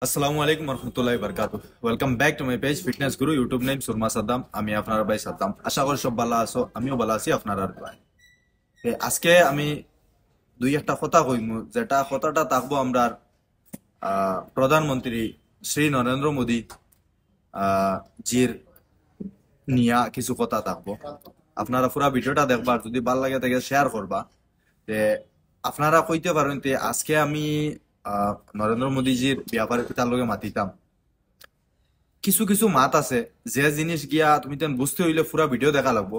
আসসালামু আলাইকুম রহমতুল্লাহি বারকাতুহু। Welcome back to my page fitness guru, YouTube name Surma Saddam. আমি আপনার ভাই সাদ্দাম, আশা করি সব ভালো আছো, আমিও ভালো আছি আপনার দোয়ায়। আজকে আমি দুই একটা কথা কইমু, যেটা কথাটা থাকবো আমরা প্রধানমন্ত্রী শ্রী নরেন্দ্র মোদী জির নিয়া কিছু কথা থাকবো। আপনারা পুরা ভিডিওটা দেখবার, যদি ভালো লাগে তাকে শেয়ার করবা। তে আপনারা কইতে পারেন তে আজকে আমি নরেন্দ্র মোদীজির ব্যাপারে তার লগে মাতিতাম। কিছু কিছু মাত আছে যে জিনিস গিয়া তুমি তেন বুঝতে হইলে পুরা ভিডিও দেখা লাগবো।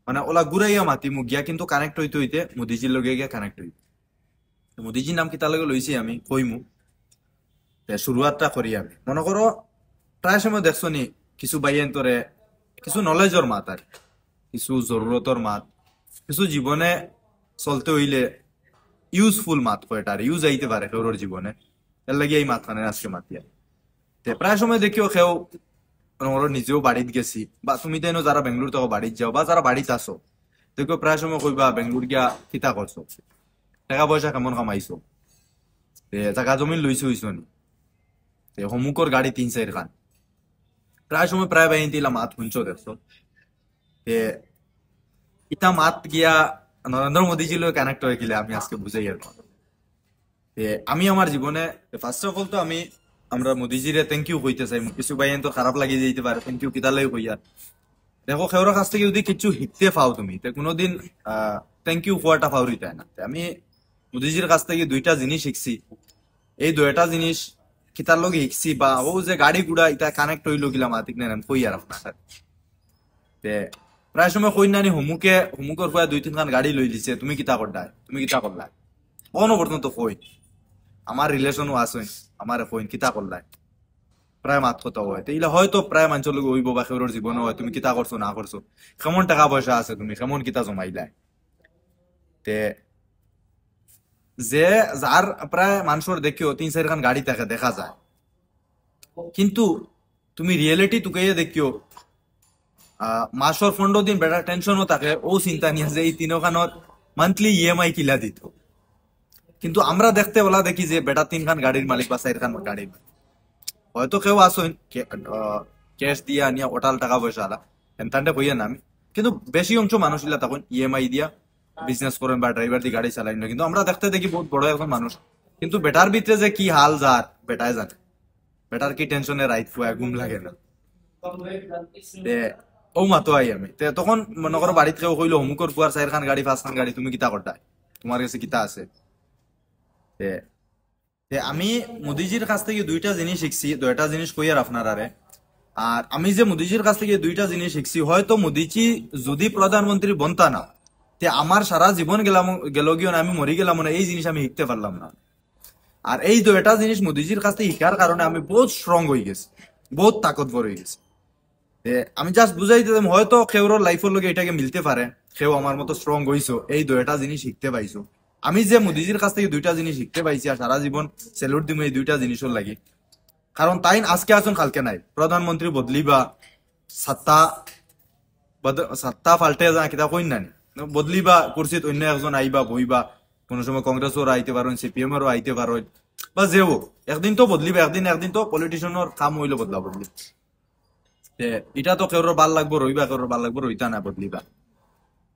মানে ওলা ঘুরাইয়া মাতিমু গিয়া কিন্তু কানেক্ট হইতে হইতে মোদিজির লগে গিয়া কানেক্ট হইতে। মোদিজির নাম কি তার লগে লইছি আমি কইমু। শুরুয়াতটা করি আমি। মনে করো প্রায় সময় দেখছো নি কিছু বাইয়েন তোরে কিছু নলেজর মাত আর কিছু জরুরতর মাত, কিছু জীবনে চলতে হইলে ইউজফুল মাত কয়টা আর ইউজ আইতে পারে তোর জীবনে। এর লাগে এই মাত মানে আজকে মাতিয়া। প্রায় সময় দেখিও কেউ ওরা নিজেও বাড়িতে গেছি, বা তুমি তো এনো যারা বেঙ্গলোর থেকে বাড়িতে যাও বা যারা বাড়িতে আসো, দেখো প্রায় সময় কইবা বেঙ্গলোর গিয়া কিতা করছো, টাকা পয়সা কেমন কামাইছো, জায়গা জমিন লইছো হইছো নি, হমুকর গাড়ি 3-4 খান। প্রায় সময় প্রায় বাহিনী দিলা মাত শুনছো দেখছো। তে ইটা মাত গিয়া নরেন্দ্র মোদীজি লোক কানেক্ট হয়ে গেলে আমি আজকে বুঝাই আর কি। আমি আমার জীবনে ফার্স্ট অফ অল তো আমরা মোদীজিরে থ্যাংক ইউ কইতে চাই। কিছু বাইন তো খারাপ লাগি যেতে পারে, থ্যাংক ইউ কিতালাই কইয়া। দেখো খেওর কাছ থেকে যদি কিছু শিখতে পাও তুমি, কোনোদিন থ্যাংক ইউ কোয়াটা ফাউরি তাই না। আমি মোদিজির কাছ থেকে দুইটা জিনিস শিখছি। এই দুইটা জিনিস কিতার লগে শিখছি, বা ও যে গাড়ি গুড়া এটা কানেক্ট হইলো গিলা মাতিক না কই আর আপনার তে প্রায় সময় কই নানি হুমুকের পয়া 2-3 খান গাড়ি লই দিছে, তুমি কিতা করডা, তুমি কিতা করলা, কোনো পর্যন্ত কই আমার রিলেশনও আছে, আমার কইন কিতা করলাই, প্রায় মাত কথা হয়। তো ইলা হয়তো প্রায় মানুষের লোক হইব বা খেউরের জীবনে হয়, তুমি কিতা করছো না করছো, কেমন টাকা পয়সা আছে, তুমি কেমন কিতা জমাইলাই। তে যে যার প্রায় মানুষের দেখিও 3-4 খান গাড়ি থাকে দেখা যায়, কিন্তু তুমি রিয়েলিটি তুকে দেখিও মাসর 15 দিন বেটার টেনশনও থাকে, ও চিন্তা নিয়ে যে এই 3খানোর মান্থলি ইএমআই কিলা দিত। কিন্তু আমরা দেখতে বলা দেখি যে বেটা 3 খান গাড়ির মালিক বা 4 খান গাড়ির মালিক। হয়তো কেউ আসেন ক্যাশ দিয়া নিয়া ওটাল টাকা পয়সা আলা এনতানটা কইয়া না আমি, কিন্তু বেশি অংশ মানুষ ইলা তখন ইএমআই দিয়া বিজনেস করেন বা ড্রাইভার দিয়ে গাড়ি চালাই না। কিন্তু আমরা দেখতে দেখি বহুত বড় এখন মানুষ, কিন্তু বেটার ভিতরে যে কি হাল যার বেটায় জানে, বেটার কি টেনশনে রাইত ফুয়া ঘুম লাগে না। তে ও মাতো আই আমি তখন মনে করো বাড়িতে কেউ কইলো অমুকর ফুয়ার 4 খান গাড়ি 5 খান গাড়ি, তুমি কিতা করতা, তোমার কাছে কিতা আছে। তে আমি মোদিজির কাছ থেকে দুইটা জিনিস শিখছি, দুইটা জিনিস কই আর আপনার আরে। আর আমি যে মোদিজির কাছ থেকে দুইটা জিনিস শিখছি, হয়তো মোদিজি যদি প্রধানমন্ত্রী বনতা না, তে আমার সারা জীবন গেল গিয়ে আমি মরি গেলাম না, এই জিনিস আমি শিখতে পারলাম না। আর এই দুইটা জিনিস মোদিজির কাছ থেকে শিখার কারণে আমি বহুত স্ট্রং হয়ে গেছি, বহুত তাকতবর হয়ে গেছি। আমি জাস্ট বুঝাইতে হয়তো কেউর লাইফের লগে এটাকে মিলতে পারে, কেউ আমার মতো স্ট্রং হইছো, এই দুইটা জিনিস শিখতে পাইছো। আমি যে মোদিজির কাছ থেকে দুইটা জিনিস শিখতে পাইছি আর সারা জীবন স্যালুট দিম এই দুইটা জিনিসের লাগি। কারণ তাই আজকে আছেন কালকে নাই, প্রধানমন্ত্রী বদলিবা, সাত্তা সাত্তা পাল্টে যা কিতা কইন নানি, বদলিবা কুর্সিত অন্য একজন আইবা বইবা, কোনো সময় কংগ্রেসও আইতে পারেন, সিপিএম এরও আইতে পারেন, বা যেও একদিন তো বদলিবা, একদিন একদিন তো পলিটিশিয়ানের কাম হইলো বদলা বদলি। এটা তো কেউর ভাল লাগবো রইবা, কেউর ভাল লাগবো রইতা না বদলিবা।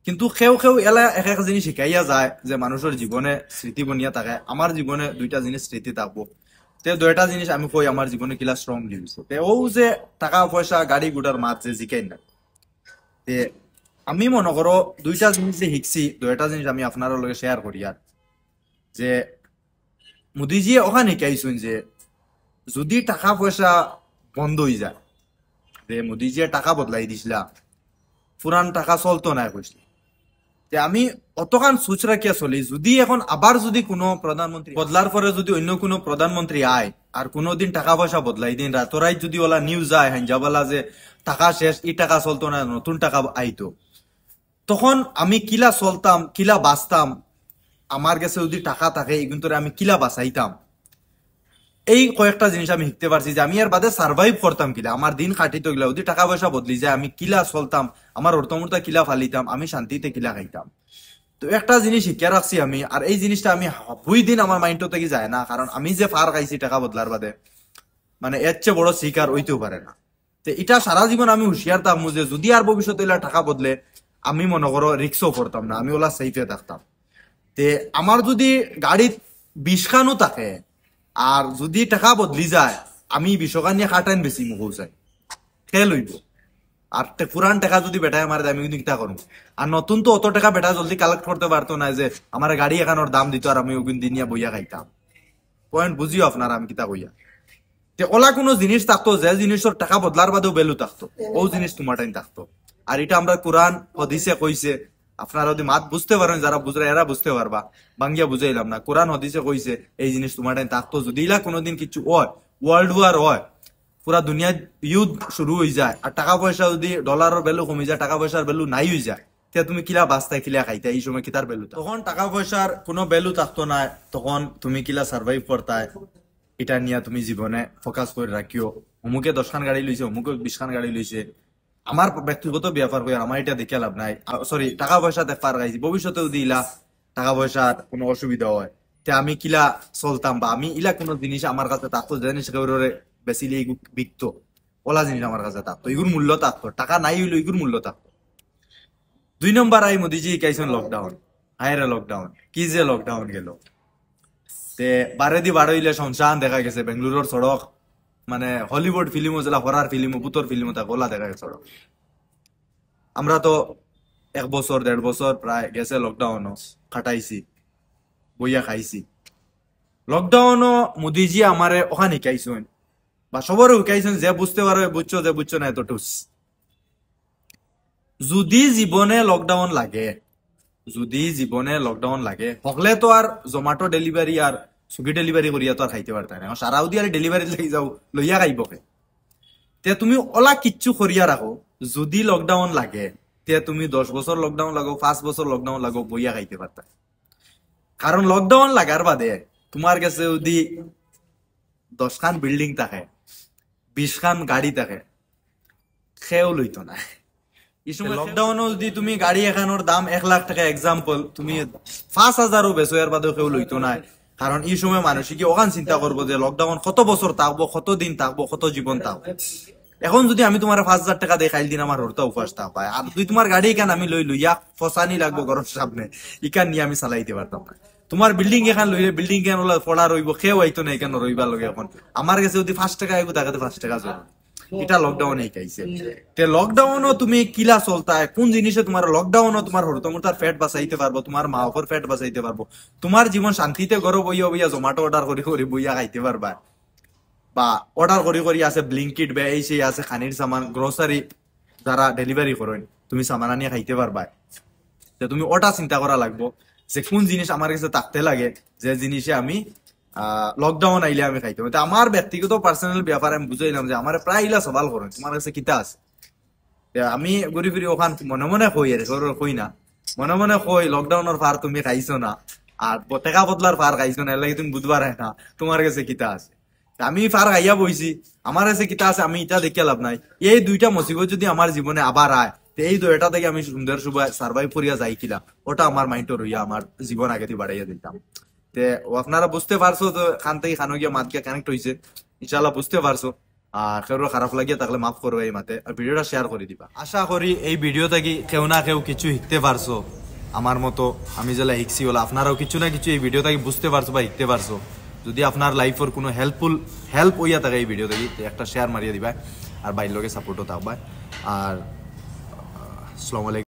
কিন্তু কেউ কেউ এলা এক এক জিনিস শিখাইয়া যায় যে মানুষের জীবনে স্মৃতি বনিয়া থাকে। আমার জীবনে দুইটা জিনিস স্মৃতি থাকবো। দুইটা জিনিস আমি কই আমার জীবনে কিলা স্ট্রং দিয়েছে। ও যে টাকা পয়সা গাড়ি গুড়ার মাত যে জিকাই না, তে আমি মনে করো দুইটা জিনিস যে শিখছি, দুইটা জিনিস আমি আপনার লগে শেয়ার করি। আর যে মোদিজি ওখানে শিকাইছেন যে যদি টাকা পয়সা বন্ধ হয়ে যায়, যে মোদিজি টাকা বদলাই দিছিলা, পুরান টাকা চলতো না কইছিল। আমি অতখান সুচ রাখিয়া চলি, যদি এখন আবার যদি কোনো প্রধানমন্ত্রী বদলার পরে যদি অন্য কোনো প্রধানমন্ত্রী আয় আর কোনোদিন টাকা পয়সা বদলাই দিন, রাতরাই যদি ওলা নিউজ আয় হাঞ্জাবালা যে টাকা শেষ, ই টাকা চলতো না, নতুন টাকা আইতো, তখন আমি কিলা চলতাম, কিলা বাঁচতাম, আমার কাছে যদি টাকা থাকে কিন্তু আমি কিলা বাঁচাইতাম। এই কয়েকটা জিনিস আমি শিখতে পারছি যে আমি এর বাদে সার্ভাইভ করতাম কিলা, আমার দিন কাটিত গেলা, যদি টাকা পয়সা বদলি যায় আমি কিলা চলতাম, আমার অর্থমূর্তা কিলা ফালিতাম, আমি শান্তিতে কিলা খাইতাম। তো একটা জিনিস শিখে রাখছি আমি, আর এই জিনিসটা আমি দুই দিন আমার মাইন্ড থেকে যায় না, কারণ আমি যে ফার খাইছি টাকা বদলার বাদে, মানে এর চেয়ে বড় শিকার হইতেও পারে না। তো এটা সারা জীবন আমি হুঁশিয়ার থাকবো যে যদি আর ভবিষ্যতে এলা টাকা বদলে আমি মনে করো রিক্সও পড়তাম না, আমি ওলা সেফে থাকতাম। তে আমার যদি গাড়িত 20 খানও থাকে আর যদি টাকা বদলি যায়, আমি 20 খান নিয়ে খাটাইন বেশি মুখ চাই খেয়ে লইব। আর পুরান টাকা যদি বেটায় আমার আমি কিন্তু কিতা করবো। আর নতুন তো অত টাকা বেটা জলদি কালেক্ট করতে পারতো না যে আমার গাড়ি এখানোর দাম দিত আর আমি ওগুন দিন বইয়া খাইতাম। পয়েন্ট বুঝিও আপনারা আমি কিতা কইয়া। তে ওলা কোনো জিনিস থাকতো যে জিনিসের টাকা বদলার বাদেও ভ্যালু থাকতো, ও জিনিস তোমার টাইম থাকতো। আর এটা আমরা কোরআন হদিসে কইছে, আপনারা যদি মাত বুঝতে পারেন, যারা বুঝরা এরা বুঝতে পারবা, বাঙ্গিয়া বুঝাইলাম না। কোরআন হদিসে কইছে এই জিনিস তোমার টাইম থাকতো। যদি ইলা কোনোদিন কিছু হয়, ওয়ার্ল্ড ওয়ার হয়, পুরা দুনিয়া যুদ্ধ শুরু হয়ে যায়, আর টাকা পয়সা যদি ডলারের ভ্যালু কমে যায়, টাকা পয়সার ভ্যালু নাই হয়ে যায়, তে তুমি কিলা বাঁচতাই কিলা খাইতে, এই সময় কিতার ভ্যালু। তখন টাকা পয়সার কোনো ভ্যালু থাকতো না, তখন তুমি কিলা সার্ভাইভ করতাই, এটা নিয়ে তুমি জীবনে ফোকাস করে রাখিও। অমুকে 10 খান গাড়ি লইছে, অমুকে 20 খান গাড়ি লইছে। আমার ব্যক্তিগত ব্যাপার করে আমার এটা দেখে লাভ নাই। সরি, টাকা পয়সা দেখার গাইছি, ভবিষ্যতেও দিলা টাকা পয়সার কোনো অসুবিধা হয়, তে আমি কিলা চলতাম, বা আমি ইলা কোনো জিনিস আমার কাছে থাকতো যে জিনিস বেশি বিকতো, ওলা জিনিস আমার কাছে থাকতো, এগুর মূল্য থাকতো। টাকা নাই হইলো এগুর মূল্য থাকতো। 2 নম্বর আই মোদিজি কাইছেন লকডাউন। হায়রে লকডাউন, কি যে লকডাউন গেল। তে বারে দি বারো হইলে সংসান দেখা গেছে বেঙ্গালুরুর সড়ক, মানে হলিউড ফিল্মও যেলা হরার ফিল্ম, ভূতর ফিল্ম তা গোলা দেখা গেছে সড়ক। আমরা তো 1 বছর 1.5 বছর প্রায় গেছে লকডাউনও কাটাইছি, বইয়া খাইছি। লকডাউনও মোদিজি আমারে ওখানে শিকাইছেন, বা সবারও শিকাইছেন, যে বুঝতে পারবে বুঝছো, যে বুঝছো না এতটুস। যদি জীবনে লকডাউন লাগে, যদি জীবনে লকডাউন লাগে হকলে তো আর জোমাটো ডেলিভারি আর সুইগি ডেলিভারি করিয়া তো আর খাইতে পারতাই না। সারাউদি আর ডেলিভারি লাগি যাও লইয়া খাইব কে। তে তুমি ওলা কিচ্ছু করিয়া রাখো, যদি লকডাউন লাগে তে তুমি 10 বছর লকডাউন লাগো, 5 বছর লকডাউন লাগো, বইয়া খাইতে পারতা। কারণ লকডাউন লাগার বাদে তোমার কাছে যদি 10 খান বিল্ডিং থাকে, 20 খান গাড়ি থাকে, খেয়েও লইতো না। এই সময় লকডাউনও যদি তুমি গাড়ি এখানোর দাম 1 লাখ টাকা এক্সাম্পল, তুমি 5,000ও বেচো, এর বাদেও কেউ লইতো না। কারণ এই সময় মানুষ কি ওখান চিন্তা করবো যে লকডাউন কত বছর থাকবো, কত দিন থাকবো, কত জীবন থাকবো। এখন যদি আমি তোমার 5,000 টাকা দিয়ে খাইল দিন আমার হরতা উপাস থাকবায়, আর তুই তোমার গাড়ি এখান আমি লই লইয়া ফসানি লাগবো ঘরের সামনে, ইকান নিয়ে আমি চালাইতে পারতাম না। তোমার বিল্ডিং এখান লইলে বিল্ডিং কেন পড়া রইব, খেয়ে হইতো না এখানে রইবার লগে। এখন আমার কাছে যদি 5 টাকা আইব, তাকে 5 টাকা জল। এটা লকডাউন শিকাইছে। তে লকডাউনও তুমি কিলা চলতায়, কোন জিনিসে তোমার লকডাউনও তোমার হরতমতার ফ্যাট বাঁচাইতে পারবো, তোমার মা বাপর ফ্যাট বাঁচাইতে পারবো, তোমার জীবন শান্তিতে ঘরে বইয়া বইয়া জোমাটো অর্ডার করে করে বইয়া খাইতে পারবা, বা অর্ডার করে করে আছে ব্লিঙ্কিট বা এই সেই আছে খানির সামান, গ্রোসারি যারা ডেলিভারি করেন, তুমি সামান আনিয়ে খাইতে পারবা। তুমি ওটা চিন্তা করা লাগবো যে কোন জিনিস আমার কাছে থাকতে লাগে, যে জিনিসে আমি লকডাউন আইলে আমি খাইতে পারি। আমার ব্যক্তিগত পার্সোনাল ব্যাপার আমি বুঝাইলাম যে আমার প্রায় ইলা সবাল করেন, তোমার কাছে কিতা আছে। আমি ঘুরি ফিরি ওখান মনে মনে কই, আর কই না, মনে মনে কই লকডাউনের ফার তুমি খাইছো না, আর টাকা বদলার ফার খাইছো না, এর তুমি বুঝবার না তোমার কাছে কিতা আছে। আমি ফার খাইয়া বইছি, আমার কাছে কিতা আছে আমি এটা দেখে লাভ নাই। এই 2টা মুসিবত যদি আমার জীবনে আবার আয়, এই 2টা থেকে আমি সুন্দর সুবাই সার্ভাইভ করিয়া যাই কিনা, ওটা আমার মাইন্ডে রইয়া আমার জীবন আগে বাড়াইয়া দিতাম। তে আপনারা বুঝতে পারছো তো, খান থেকে খানো গিয়া মাত গিয়া কানেক্ট হয়েছে, ইনশাল্লাহ বুঝতে পারছো। আর কেউ খারাপ লাগিয়ে থাকলে মাফ করবো এই মাতে, আর ভিডিওটা শেয়ার করে দিবা। আশা করি এই ভিডিও থেকে কেউ না কেউ কিছু শিখতে পারছো, আমার মতো আমি যেটা শিখছি বলে আপনারাও কিছু না কিছু এই ভিডিও থেকে বুঝতে পারছো বা শিখতে পারছো। যদি আপনার লাইফের কোনো হেল্প হইয়া থাকে এই ভিডিও থেকে, একটা শেয়ার মারিয়ে দিবা, আর বাইর লগে সাপোর্টও থাকবা। আর আসসালামু আলাইকুম।